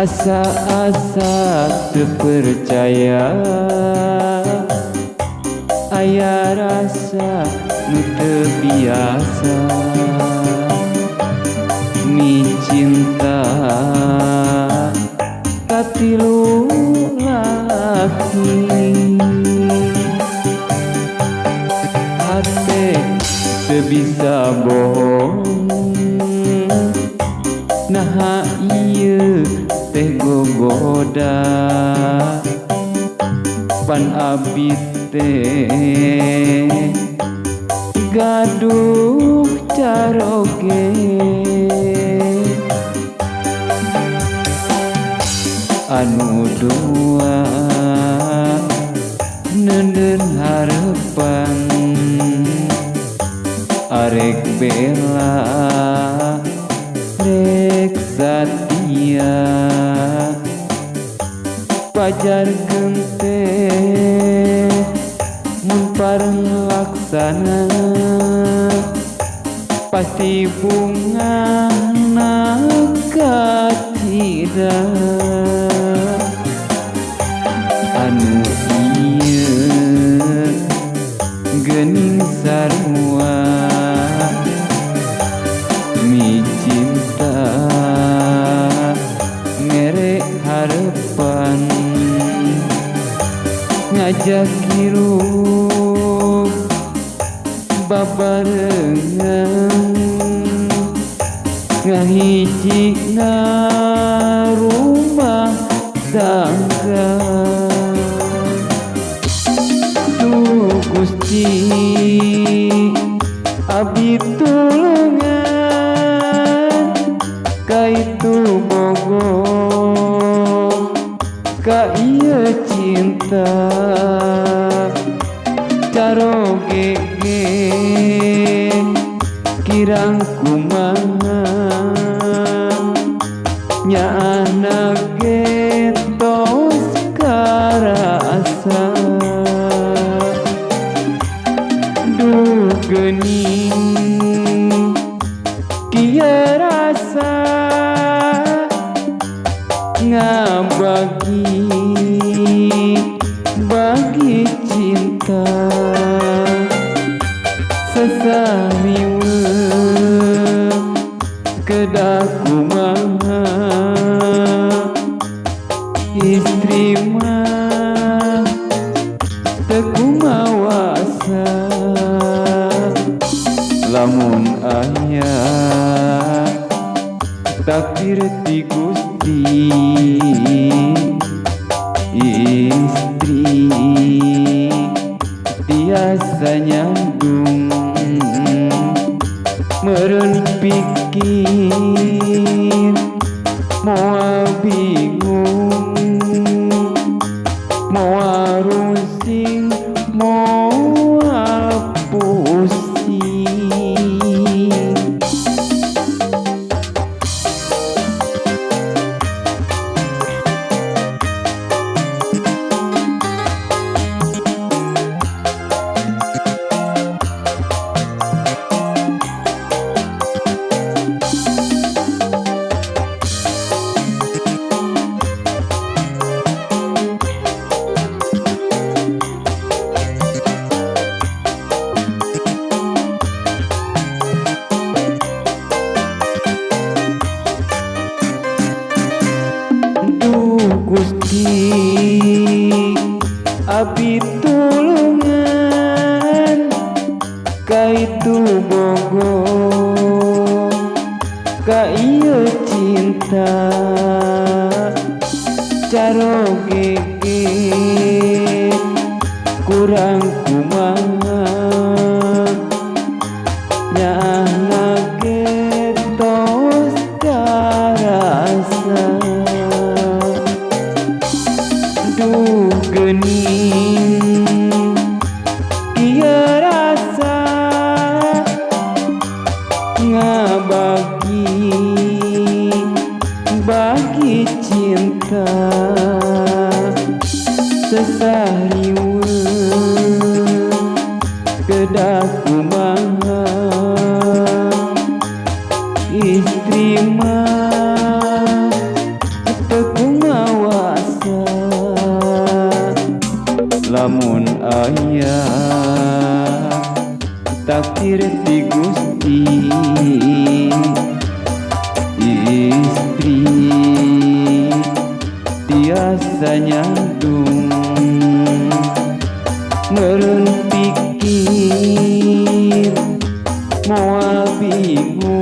Asa-asa terpercaya aya rasa nu teu biasa mi cinta katilu laki hate teu bisa bohong nah ieu teh gogoda pan abdi teh gaduh caroge anu dua neuneun harepan arek bela rek satia pajar gente mun pareng laksana pasti bunga nakatida anu ieu geuning sarua mi cinta mere harepan ngajak hirup babarengan ngahijina rumah tangga tuh Gusti abdi tulungan kaitu bogo ka ieu cinta caroge kirang kumaha nyaana ge tos karasa duh geuning kieu rasa ngabagi bagi cinta sasariweuh kedah kumaha istri mah teu kumawasa lamun aya takdir ti Gusti istri tiasa nyandung meureun pikir moal bingung moal rusing moal pusing Gusti abdi tulungan kaitu bogo ka ieu cinta caroge kurang kumaha nyaana ge tos karasa duh geuning kieu rasa ngabagi bagi cinta sasariweuh kedah kumaha istri mah teu lamun ayah takdir ti Gusti istri tiasa nyandung meureun pikir moal bingung